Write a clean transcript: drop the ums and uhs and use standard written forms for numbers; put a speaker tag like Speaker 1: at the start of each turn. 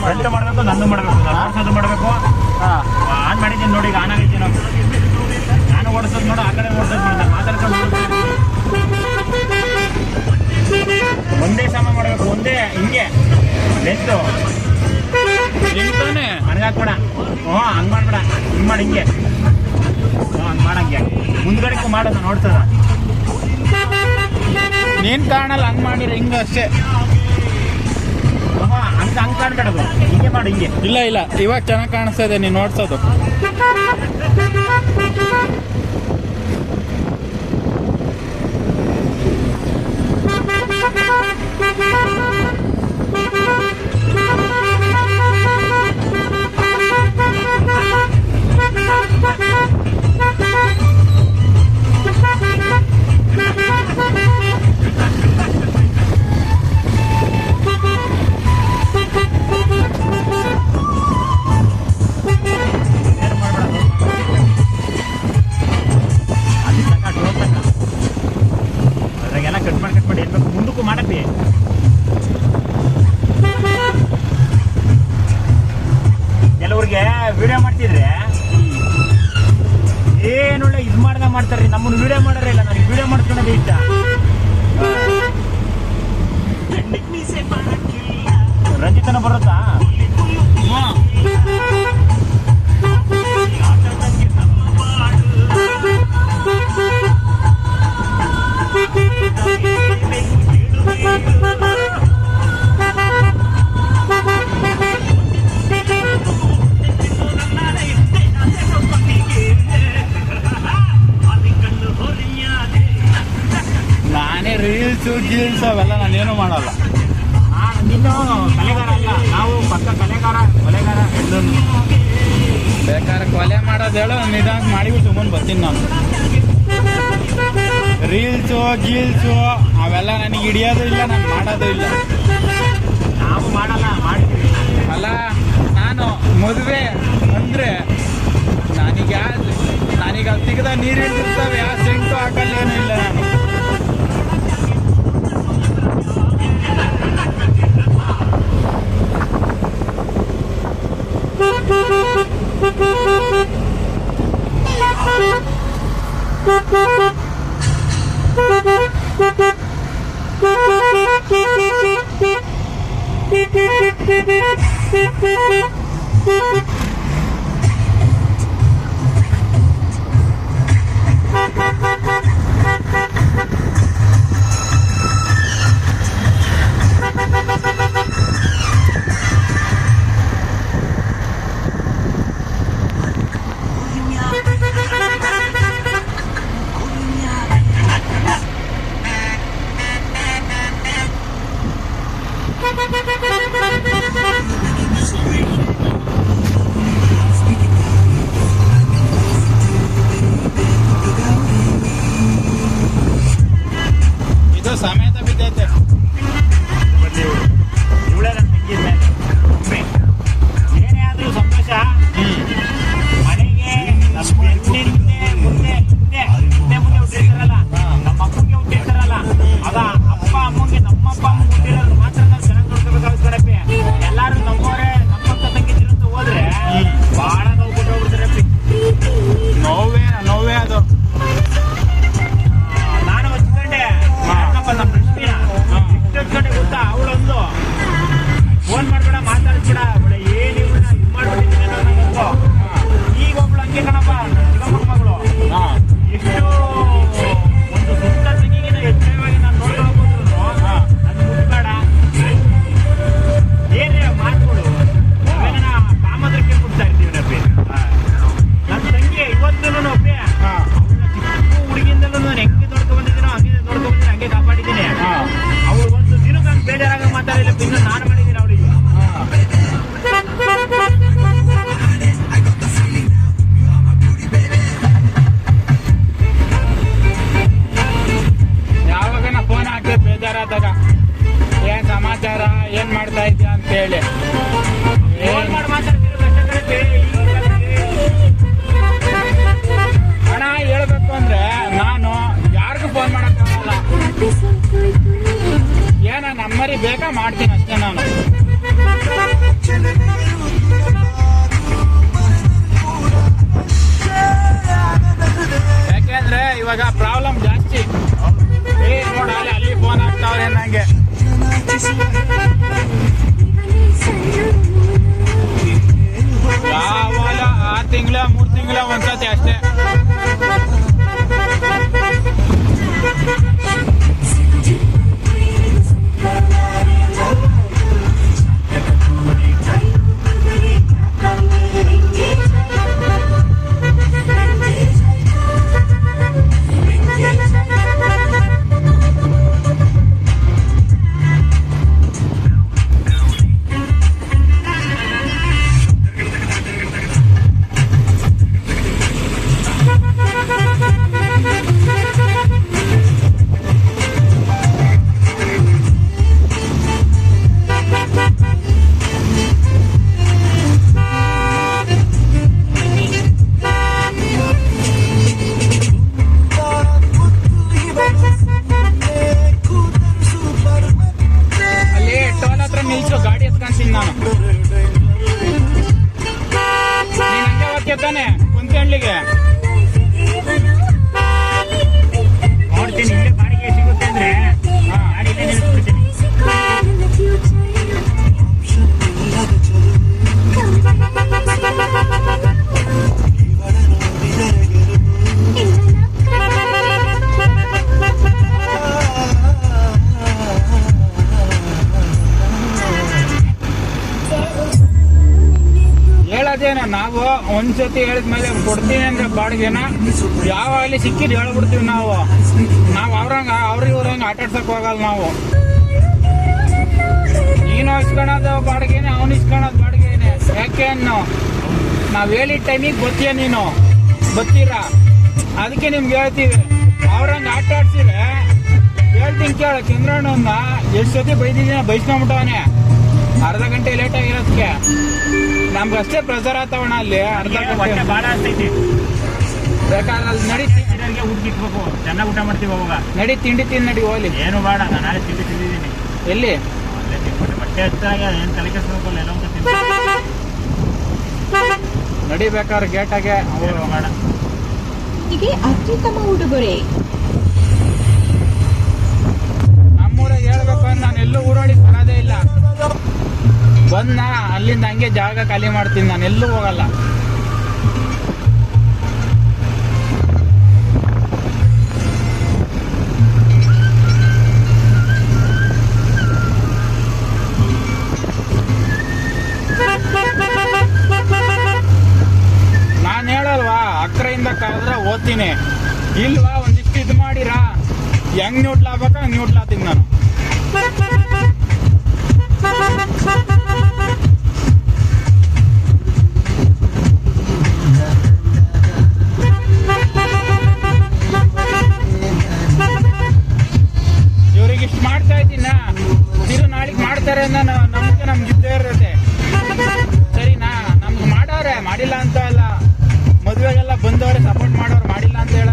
Speaker 1: Front ಮಾಡಬೇಕು, ನಂದು ಮಾಡಬೇಕು, ನಾನು ಮಾಡಬೇಕು. ಆನ್ ಮಾಡಿದ್ದೀನಿ ನೋಡಿ, ಈಗ ಆನ್ ಆಗೈತಿ. ನಾನು ಓಡಿಸೋದು ನೋಡು, ಆ ಕಡೆ ಓಡಿಸೋದು ನೋಡ, ಮಾತಾಡ್ಕೊಂಡು ಒಂದೇ ಸಮ ಮಾಡಬೇಕು, ಒಂದೇ ಹಿಂಗೆ ಲೆಂತು
Speaker 2: ನಿಂತಾನೆ
Speaker 1: ಮನಗಾಕ್ಬೇಡ. ಹಂಗೆ ಮಾಡ್ಬೇಡ, ಹಿಂಗೆ ಮಾಡಿ, ಹಿಂಗೆ ಹಂಗೆ ಮಾಡಂಗೆ ಮುಂದ್ಗಡೆಗೂ ಮಾಡೋದು ನೋಡ್ತದ.
Speaker 2: ನೀನ್ ಕಾಣಲ್ಲ, ಹಂಗ್ ಮಾಡಿರಿ ಹಿಂಗ ಅಷ್ಟೇ.
Speaker 1: ಹಂಗೆ ಕಾಣ್ಬೇಡದು, ಹಿಂಗೆ ಮಾಡಿ, ಹಿಂಗೆ.
Speaker 2: ಇಲ್ಲ ಇಲ್ಲ, ಇವಾಗ ಚೆನ್ನಾಗಿ ಕಾಣಿಸ್ತಾ ಇದೆ ನೀನು ನೋಡ್ಸೋದು.
Speaker 1: ಅದ್ರಾಗೆಲ್ಲ ಕಟ್ ಮಾಡಿ ಏನ್ಬೇಕು ಮುಂದಕ್ಕೂ ಮಾಡಪ್ಪಿ. ಕೆಲವ್ರಿಗೆ ವಿಡಿಯೋ ಮಾಡ್ತಿದ್ರೆ ಏನೊಳ್ಳೆ ಇದು ಮಾಡ್ದ ಮಾಡ್ತಾರ್ರಿ, ನಮ್ಮನ್ನು ವಿಡಿಯೋ ಮಾಡೋರೇ ಇಲ್ಲ. ನನಗೆ ವಿಡಿಯೋ ಮಾಡ್ಕೊಳ್ಳೋದೇ ಇಷ್ಟ. ರಂಜಿತನ ಬರುತ್ತಾ?
Speaker 2: ನಾನೇ ರೀಲ್ಸು ಗೀಲ್ಸ್ ಅವೆಲ್ಲ ನಾನೇನು ಮಾಡಲ್ಲ.
Speaker 1: ನೀನು ಕಲೆಗಾರ ಅಲ್ಲ, ನಾವು ಪಕ್ಕ ಕೊಲೆಗಾರ ಎಲ್ಲರೂ.
Speaker 2: ಬೇಕಾದ್ರೆ ಕೊಲೆ ಮಾಡೋದು ಹೇಳೋ, ನಿಧಾನ ಮಾಡಿಬಿಟ್ಟು ಸುಮ್ಮನೆ ಬರ್ತೀನಿ ನಾನು. ರೀಲ್ಸು ಗೀಲ್ಸು ಅವೆಲ್ಲ ನನಗೆ ಹಿಡಿಯೋದು ಇಲ್ಲ, ನಾನು ಮಾಡೋದು ಇಲ್ಲ.
Speaker 1: ನಾವು ಮಾಡಲ್ಲ, ಮಾಡ್ತೀವಿ.
Speaker 2: ಅಲ್ಲ, ನಾನು ಮದುವೆ ಅಂದರೆ ನನಗೆ ಅಲ್ಲಿ ಸಿಗದ ನೀರು ಇರ್ತಿರ್ತವೆ, ಯಾವ ಸೆಂಟು ಹಾಕಲ್ಲೇನೂ ಇಲ್ಲ ನಾನು. ಇದು ಸಮೇತ ಬಿದ್ದೈತೆ.
Speaker 1: ಇವಳೇ ನನ್ನ ತಂಗಿ. ಏನೇ ಆದ್ರೂ ಸಂತೋಷ. ಮನೆಗೆ ನಮ್ಮ ಹೆಣ್ಣಿಂದೆ ಮುಂದೆ ಹುಟ್ಟಿರ್ತಾರಲ್ಲ, ನಮ್ಮ ಅಪ್ಪಂಗೆ ಹುಟ್ಟಿರ್ತಾರಲ್ಲ, ಆಗ ಅಪ್ಪ ಅಮ್ಮಂಗೆ ನಮ್ಮ ಅಪ್ಪ ಅಮ್ಮ ಹುಟ್ಟಿರೋದು ಮಾತ್ರ ನಾವು ಚೆನ್ನಾಗಿ ನೋಡ್ಕೋಬೇಕಾಗುತ್ತೆ. ಎಲ್ಲಾರು ನಮ್ಮವರೇ ನಮ್ಮಕ್ಕ ತಂಗಿದ್ರಂತ ಹೋದ್ರೆ ಬಹಳ ನೋವು ಕೊಟ್ಟು ಹೋಗ್ಬಿಡ್ತಾರಪ್ಪಿ.
Speaker 2: ನೋವೇ ಅದು.
Speaker 1: ನಾನು ಹಚ್ಕೊಂಡೆ ನಮ್ಮ ಲಕ್ಷ್ಮಿನ ಹಚ್ಕೊಂಡೆ ಗೊತ್ತಾ. ಅವಳೊಂದು ಫೋನ್ ಮಾಡ್ಬೇಡ, ಮಾತಾಡ್ಬೇಡ, ಅವಳೆ ಏನು ಇವಳನ್ನ ಇದು ಮಾಡ್ಬಿಟ್ಟಿದ್ದೀನಿ ನಾನು. ಈಗ ಒಬ್ಳು ಹಂಗೆ ಕಣಪ್ಪ, ಚಿಕ್ಕಮ್ಮನ ಮಗಳು. ಎಷ್ಟು ಒಂದು ಸುತ್ತ ತೆಗಿಗಿನ ಹೆಚ್ಚಾಗಿ ನಾನು ನೋಡ್ಕೊಳ್ಬೋದು. ಅದು ಮುಟ್ಬೇಡ ಏನೇ ಮಾತುಗಳು ಅವೇನ ಕಾಮದ್ರಕ್ಕೆ ಕೊಡ್ತಾ ಇರ್ತೀವಿ ನಪ್ಪಿ. ನನ್ನ ತಂಗಿ ಇವತ್ತೂ ಒಪ್ಪೆ ಚಿಕ್ಕ ಹುಡುಗಿಯಿಂದಲೂ ನಾನು ಹೆಂಗೆ ನೋಡ್ಕೊ ಬಂದಿದ್ದೀನೋ ಹಂಗೆ ಕಾಪಾಡಿದ್ದೀನಿ. ಅವಳು ಒಂದು ದಿನಕ್ಕೆ ನಾನು ಬೇಜಾರಾಗ ಮಾತಾಡಿಲ್ಲ, ಇನ್ನು ನಾನು ಮಾಡಿದ್ದೀನಿ ಅವಳಿಗೆ.
Speaker 2: ಯಾವಾಗ ನಾ ಫೋನ್ ಹಾಕಿ ಬೇಜಾರಾದಾಗ ಏನ್ ಸಮಾಚಾರ, ಏನ್ ಮಾಡ್ತಾ ಇದ್ಯಾ ಅಂತ ಹೇಳಿ
Speaker 1: ಫೋನ್ ಮಾಡಿ ಮಾತಾಡ್ತೀನಿ.
Speaker 2: ಹಣ ಹೇಳ್ಬೇಕು ಅಂದ್ರೆ ನಾನು ಯಾರಿಗೂ ಫೋನ್ ಮಾಡಕ್ಕಾಗಲ್ಲ. ಏನ ನಮ್ಮರಿ ಬೇಕಾ ಮಾಡ್ತೀನಿ ಅಷ್ಟೇ ನಾನು. ಯಾಕೆಂದ್ರೆ ಇವಾಗ ಪ್ರಾಬ್ಲಮ್ ಜಾಸ್ತಿ. ನೋಡ ಅಲ್ಲಿ ಫೋನ್ ಆಗ್ತಾವ್ರೆ ನಂಗೆ. ಯಾವಾಗ 6 ತಿಂಗಳ 3 ತಿಂಗಳ ಒಂದ್ಸತಿ ಅಷ್ಟೇ. ನಿಲ್ಸು, ಗಾಡಿ ಎತ್ಕೊಂತೀನಿ ನಾನು. ನೀನ್ ಹಂಗೆ ಹೋಗ್ತೀಯ ತಾನೆ ಕುಂತಳ್ಳಿಗೆ?
Speaker 1: ನೋಡ್ತೀನಿ ಇಲ್ಲೇ ಬಾಡಿಗೆ ಸಿಗುತ್ತೆ ಅಂದ್ರೆ ಗಾಡಿ ಇಲ್ಲೇ ನಿಲ್ಸ್ಬಿಡ್ತೀನಿ.
Speaker 2: ಹೇಳೋದೇನ, ನಾವು ಒಂದ್ಸತಿ ಹೇಳಿದ್ಮೇಲೆ ಕೊಡ್ತೀನಿ ಅಂದ್ರೆ ಬಾಡಿಗೆನ ಯಾವಾಗಲಿ ಸಿಕ್ಕಿದ್ ಹೇಳ್ಬಿಡ್ತೀವಿ ನಾವು. ಅವ್ರಿಗೆ ಆಟಾಡ್ಸಕ್ ಹೋಗಲ್ಲ ನಾವು. ನೀನು ಇಸ್ಕೊಳೋದು ಬಾಡಿಗೆನೆ, ಅವನು ಇಸ್ಕೊಳೋದು ಬಾಡಿಗೆನೆ. ಯಾಕೆ ನಾವ್ ಹೇಳಿದ ಟೈಮಿಗೆ ಬರ್ತೀಯ, ನೀನು ಬರ್ತೀರಾ, ಅದಕ್ಕೆ ನಿಮ್ಗೆ ಹೇಳ್ತೀವಿ. ಅವ್ರಂಗ ಆಟ ಆಡ್ಸಿದ್ರೆ ಹೇಳ್ತೀನಿ ಕೇಳ. ಚಂದ್ರಣ್ಣನ ಎಷ್ಟು ಸತಿ ಬೈದಿದ್ದೀನ, ಬೈಸ್ಕೊಂಡ್ಬಿಟ್ಟವನೆ. ಅರ್ಧ ಗಂಟೆ ಲೇಟ್ ಆಗಿರೋದಕ್ಕೆ ನಮ್ಗಷ್ಟೇ ಪ್ರೆಸರ್ ಆತವಣ. ಅಲ್ಲಿ ಅರ್ಧ ಗಂಟೆ
Speaker 1: ಬಾಳ ಆಗ್ತೈತಿ.
Speaker 2: ಬೇಕಾದ್ರೆ ಅಲ್ಲಿ ನಡಿ,
Speaker 1: ಊಟಕ್ಕಿಟ್ಬೇಕು, ಚೆನ್ನಾಗಿ ಊಟ ಮಾಡ್ತೀವಿ ಅವಾಗ.
Speaker 2: ನಡಿ ತಿಂಡಿ ತಿಂದು ನಡಿ ಹೋಗ್ಲಿ.
Speaker 1: ಏನು ಬೇಡ, ನಾನು ನಾಳೆ ತಿಂಡಿ ತಿಂದಿದ್ದೀನಿ.
Speaker 2: ಎಲ್ಲಿ?
Speaker 1: ಅಲ್ಲೇ ತಿನ್ಬಿಟ್ಟು ಬಟ್ಟೆ ಹಚ್ಚಾಗ ಏನು ತಲೆ ಕೆಡಿಸ್ಬೇಕಲ್ಲ, ಎಲ್ಲ ಅಂತ ತಿಂದು
Speaker 2: ನಡಿ. ಬೇಕಾದ್ರೆ ಗೇಟಾಗೆ
Speaker 1: ಅವರು ಬೇಡ.
Speaker 3: ಹೀಗೆ ಅತ್ಯುತ್ತಮ ಉಡುಗೊರೆ.
Speaker 2: ನಮ್ಮೂರಾಗ ಹೇಳ್ಬೇಕು ಅಂದ್ರೆ ನಾನು ಎಲ್ಲೂ ಊರೊಳಗೆ ಬರೋದೇ ಇಲ್ಲ. ಬಂದ ಅಲ್ಲಿಂದ ಹಂಗೆ ಜಾಗ ಖಾಲಿ ಮಾಡ್ತೀನಿ, ನಾನು ಎಲ್ಲೂ ಹೋಗಲ್ಲ. ನಾನು ಹೇಳಲ್ವಾ, ಅಕ್ರೆಯಿಂದ ಕರೆದ್ರೆ ಓದ್ತೀನಿ. ಇಲ್ವಾ ಒಂದಿಷ್ಟು ಇದು ಮಾಡಿರಾ, ಹೆಂಗ್ ನ್ಯೂಟ್ಲಾಗ್ಬೇಕು ಹಂಗೆ ನ್ಯೂಟ್ಲಾತೀನಿ ನಾನು. ಇವ್ರಿಗೆ ಇಷ್ಟು ಮಾಡ್ತಾ ಇದ್ದೀನ, ತಿರು ನಾಳೆಗೆ ಮಾಡ್ತಾರೆ ಅನ್ನೋ ನಮ್ಗೆ ಇದ್ದೇ ಇರುತ್ತೆ. ಸರಿನಾ? ನಮ್ಗೆ ಮಾಡೋರೆ, ಮಾಡಿಲ್ಲ ಅಂತ ಅಲ್ಲ. ಮದುವೆಗೆಲ್ಲ ಬಂದವ್ರೆ, ಸಪೋರ್ಟ್ ಮಾಡೋರು, ಮಾಡಿಲ್ಲ ಅಂತ ಹೇಳ